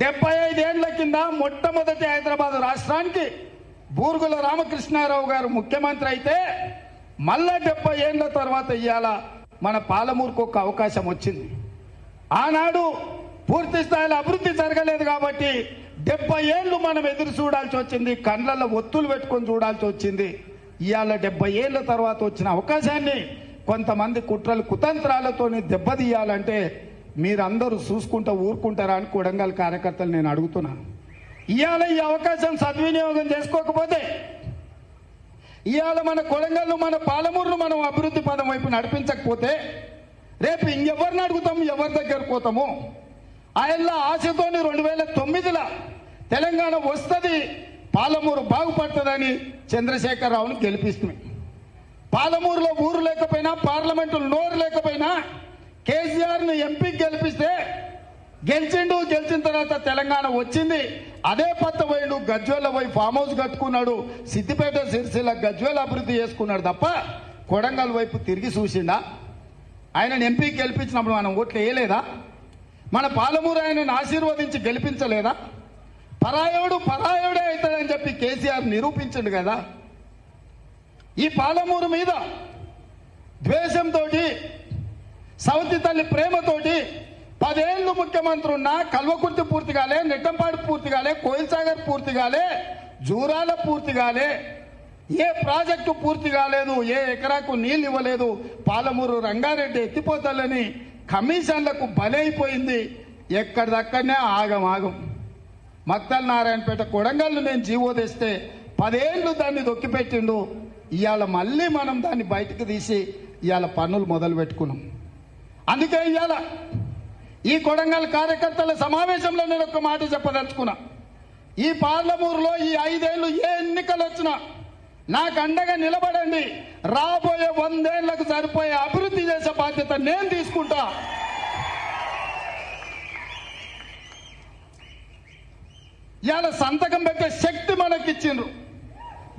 75 ఏళ్ల కింద మొట్టమొదటి హైదరాబాద్ రాష్ట్రానికి బూర్గుల రామకృష్ణారావు గారు ముఖ్యమంత్రి అయితే మళ్ళా 70 ఏళ్ల తర్వాత ఇవాళ మన పాలమూరుకు ఒక అవకాశం వచ్చింది. ఆనాడు పూర్తి స్థాయిలో అభివృద్ధి జరగలేదు కాబట్టి 70 ఏళ్లు మనం ఎదురు చూడాల్సి వచ్చింది, కండ్లలో ఒత్తులు పెట్టుకొని చూడాల్సి వచ్చింది. ఇవాళ 70 ఏళ్ల తర్వాత వచ్చిన అవకాశాన్ని కొంతమంది కుట్రలు కుతంత్రాలతోని దెబ్బతీయాలంటే మీరందరూ చూసుకుంటూ ఊరుకుంటారా అని కొడంగల్ కార్యకర్తలు నేను అడుగుతున్నాను. ఇవాళ ఈ అవకాశం సద్వినియోగం చేసుకోకపోతే ఇవాళ మన కొడంగల్ను మన పాలమూరును మనం అభివృద్ధి పదం వైపు నడిపించకపోతే రేపు ఇంకెవరిని అడుగుతాము, ఎవరి దగ్గర పోతాము? ఆయన ఆశతోని 2009లో తెలంగాణ వస్తుంది, పాలమూరు బాగుపడుతుందని చంద్రశేఖరరావును గెలిపిస్తుంది. పాలమూరులో ఊరు లేకపోయినా, పార్లమెంటు నోరు లేకపోయినా కేసీఆర్ను ఎంపీకి గెలిపిస్తే గెలిచిండు. గెలిచిన తర్వాత తెలంగాణ వచ్చింది. అదే పత్త పోయిండు, గజ్వేల పోయి ఫామ్ హౌస్ కట్టుకున్నాడు, సిద్దిపేట సిరిసిల్ల గజ్వేల అభివృద్ధి చేసుకున్నాడు తప్ప కొడంగల్ వైపు తిరిగి చూసిండా? ఆయనను ఎంపీకి గెలిపించినప్పుడు మనం ఓట్లు వేయలేదా? మన పాలమూరు ఆయనను ఆశీర్వదించి గెలిపించలేదా? పరాయుడే అవుతాడని చెప్పి కేసీఆర్ నిరూపించండు కదా. ఈ పాలమూరు మీద ద్వేషంతో, సవతి తల్లి ప్రేమతోటి 10 ఏళ్ళు ముఖ్యమంత్రి ఉన్నా కల్వకుర్తి పూర్తి కాలే, నెట్టంపాడు పూర్తి కాలే, కోయిల్ సాగర్ పూర్తి కాలే, జూరాల పూర్తి కాలే, ఏ ప్రాజెక్టు పూర్తి కాలేదు, ఏ ఎకరాకు నీళ్ళు ఇవ్వలేదు. పాలమూరు రంగారెడ్డి ఎత్తిపోతలని కమిషన్లకు బలైపోయింది. ఎక్కడిదక్కడనే ఆగం. మక్తల్ నారాయణపేట కొడంగల్ను నేను జీవో తెస్తే 10 ఏళ్ళు దాన్ని దొక్కిపెట్టిండు. ఇవాళ మళ్ళీ మనం దాన్ని బయటకు తీసి ఇవాళ పన్నులు మొదలు పెట్టుకున్నాం. అందుకే ఇవాళ ఈ కొడంగల్ కార్యకర్తల సమావేశంలో నేను ఒక మాట చెప్పదలుచుకున్నా. ఈ పార్లమూరులో ఈ 5 ఏళ్ళు ఏ ఎన్నికలు వచ్చినా నాకు అండగా నిలబడండి. రాబోయే 100 ఏళ్లకు సరిపోయే అభివృద్ధి చేసే బాధ్యత నేను తీసుకుంటా. ఇవాళ సంతకం పెట్టే శక్తి మనకిచ్చిండ్రు.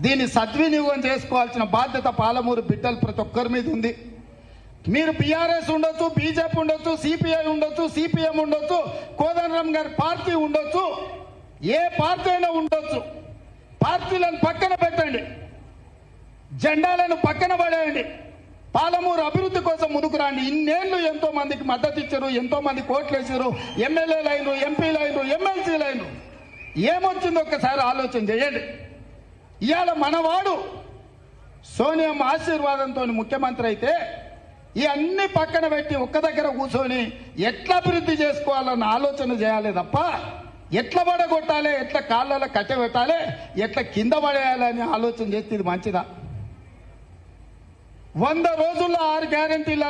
దీన్ని సద్వినియోగం చేసుకోవాల్సిన బాధ్యత పాలమూరు బిడ్డలు ప్రతి ఒక్కరి మీద ఉంది. మీరు బీఆర్ఎస్ ఉండొచ్చు, బీజేపీ ఉండొచ్చు, సిపిఐ ఉండొచ్చు, సిపిఎం ఉండొచ్చు, కోదండరాం గారి పార్టీ ఉండొచ్చు, ఏ పార్టీ అయినా ఉండొచ్చు. పార్టీలను పక్కన పెట్టండి, జెండాలను పక్కన పడేయండి. పాలమూరు అభివృద్ధి కోసం ముందుకు రండి. ఇన్నేళ్లు ఎంతో మందికి మద్దతు ఇచ్చారు, ఎంతో మంది కోట్లేసారు, ఎమ్మెల్యేలైనరు, ఎంపీలైనరు, ఎమ్మెల్సీలైనరు. ఏమొచ్చిందో ఒక్కసారి ఆలోచన చేయండి. ఇవాళ మనవాడు సోనియమ్మ ఆశీర్వాదంతో ముఖ్యమంత్రి అయితే ఈ అన్ని పక్కన పెట్టి ఒక్క దగ్గర కూర్చొని ఎట్లా అభివృద్ధి చేసుకోవాలన్న ఆలోచన చేయాలి తప్ప ఎట్లా పడగొట్టాలి, ఎట్లా కాళ్ళలో కట్టబెట్టాలి, ఎట్లా కింద పడేయాలని ఆలోచన చేస్తే ఇది మంచిదా? 100 రోజుల్లో 6 గ్యారెంటీల